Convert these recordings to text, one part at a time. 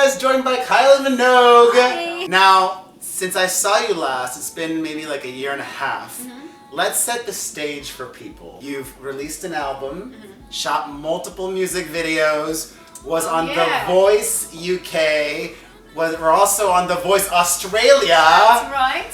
Perez, joined by Kylie Minogue. Hi. Now, since I saw you last, it's been maybe like a year and a half. Let's set the stage for people. You've released an album, shot multiple music videos, was on The Voice UK, we're also on The Voice Australia. That's right.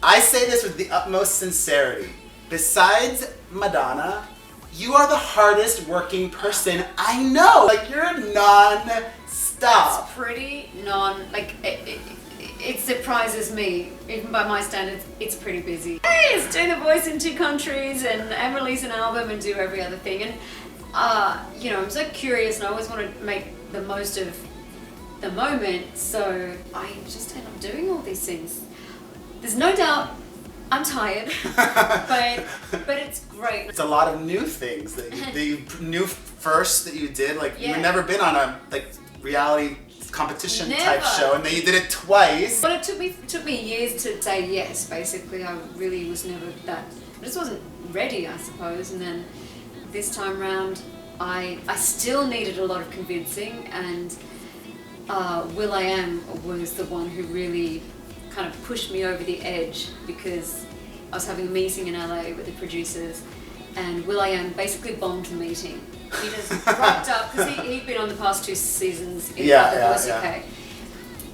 I say this with the utmost sincerity. Besides Madonna, you are the hardest working person I know. Like, you're non-stop. It's pretty it surprises me, even by my standards, it's pretty busy. Hey, it's doing The Voice in 2 countries and release an album and do every other thing. And, I'm so curious and I always want to make the most of the moment, so I just end up doing all these things. There's no doubt I'm tired, but it's great. It's a lot of new things that you new first that you did. Like, you've never been on a reality competition type show, and then you did it twice. But it took me years to say yes. Basically, I really was never that. I just wasn't ready, I suppose. And then this time round, I still needed a lot of convincing, and will.i.am was the one who really kind of pushed me over the edge, because I was having a meeting in LA with the producers, and will.i.am basically bombed the meeting. He just rocked up, because he'd been on the past 2 seasons in The Voice UK.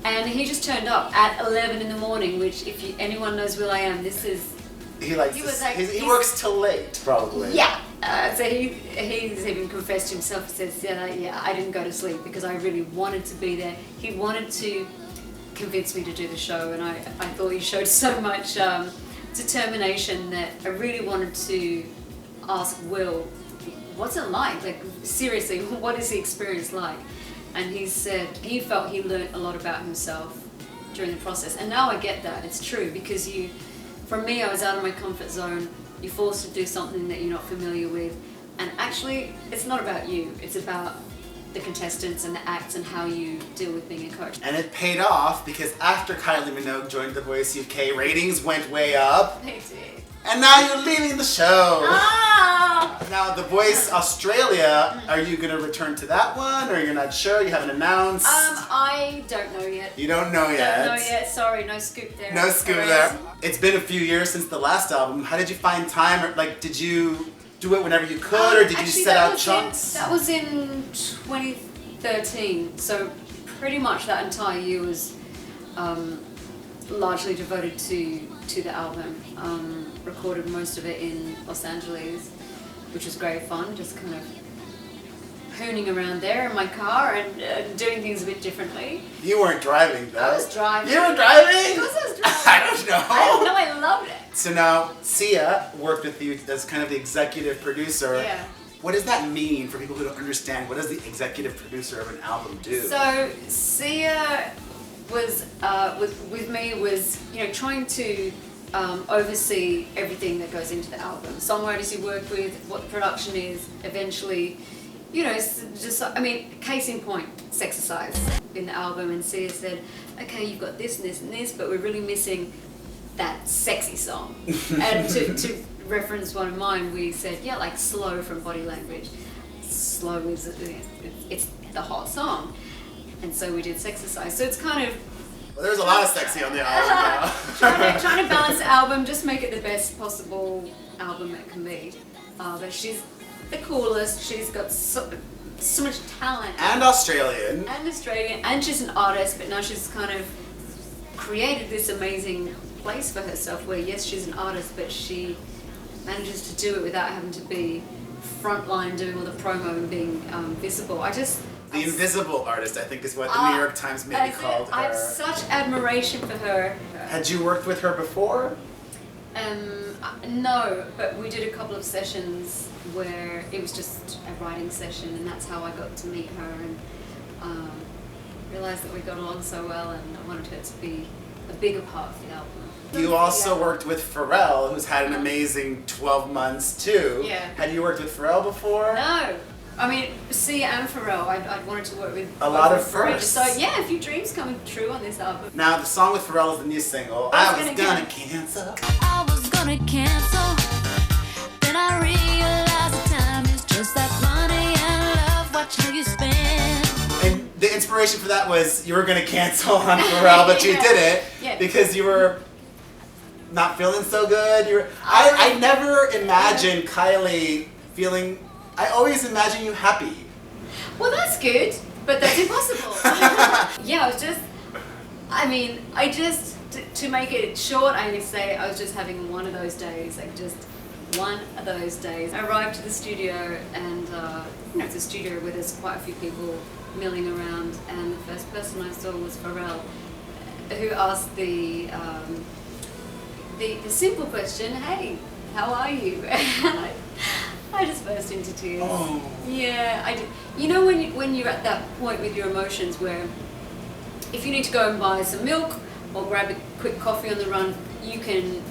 And he just turned up at 11 in the morning, which, if anyone knows will.i.am, this is... He works till late, probably. Yeah. So he's even confessed to himself. He says, I didn't go to sleep because I really wanted to be there. He wanted to convince me to do the show, and I thought he showed so much determination that I really wanted to ask Will, what's it like? Like, seriously, what is the experience like? And he said he felt he learned a lot about himself during the process. And now I get that. It's true, because for me, I was out of my comfort zone. You're forced to do something that you're not familiar with. And actually, it's not about you. It's about the contestants and the acts and how you deal with being a coach. And it paid off, because after Kylie Minogue joined The Voice UK, ratings went way up. They did. And now you're leaving the show. Ah! Now, The Voice Australia, are you going to return to that one, or you're not sure? You haven't announced? I don't know yet. You don't know yet? Don't know yet. Sorry, no scoop there. No scoop there. It's been a few years since the last album. How did you find time? Or, did you do it whenever you could, or did you set out chunks? That was in 2013. So pretty much that entire year was largely devoted to the album. Recorded most of it in Los Angeles, which was great fun, just kind of hooning around there in my car and doing things a bit differently. You weren't driving, though. I was driving. You were driving? Of course I was driving. I don't know. I loved it. So now, Sia worked with you as kind of the executive producer. Yeah. What does that mean for people who don't understand? What does the executive producer of an album do? So Sia was with me was trying to oversee everything that goes into the album. Songwriters you work with, what the production is, eventually, case in point, Crystalize in the album, and Sia said, okay, you've got this and this and this, but we're really missing that sexy song. And to reference one of mine, we said, like Slow from Body Language. Slow is, it's the hot song. And so we did Crystalize. So it's kind of, well, there's a lot of sexy on the album now. trying to balance the album, just make it the best possible album it can be. But she's the coolest. She's got so much talent. And Australian. And she's an artist, but now she's kind of created this amazing place for herself where, yes, she's an artist, but she manages to do it without having to be frontline doing all the promo and being visible. The invisible artist, I think, is what the New York Times maybe called her. I have such admiration for her. Had you worked with her before? No, but we did a couple of sessions where it was just a writing session, and that's how I got to meet her and realised that we got along so well, and I wanted her to be a bigger part of the album. You also worked with Pharrell, who's had an amazing 12 months too. Yeah. Had you worked with Pharrell before? No. I mean, Sia and Pharrell, I'd wanted to work with a lot of firsts. So yeah, a few dreams coming true on this album. Now the song with Pharrell is the new single. I was gonna cancel. I was gonna cancel. Then I realized the time is just like money and love. Watch how you spend. And the inspiration for that was you were going to cancel on Pharrell, but you did it because you were not feeling so good. I never imagined Kylie feeling. I always imagine you happy. Well, that's good, but that's impossible. Yeah, to make it short, I can say I was just having one of those days, like just one of those days. I arrived to the studio and, it's a studio where there's quite a few people milling around, and the first person I saw was Pharrell, who asked the simple question, "Hey, how are you?" And I just burst into tears. Oh. Yeah, I did. You know when you're at that point with your emotions where if you need to go and buy some milk or grab a quick coffee on the run, you can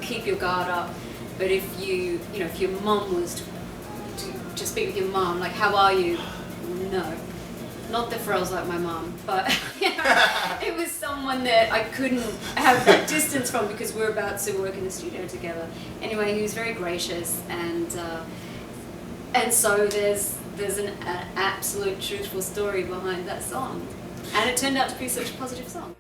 keep your guard up. But if if your mom was to speak with your mom, like, "How are you?" No. Not that Pharrell's like my mom, but it was someone that I couldn't have that distance from because we're about to work in the studio together. Anyway, he was very gracious, and so there's an absolute truthful story behind that song, and it turned out to be such a positive song.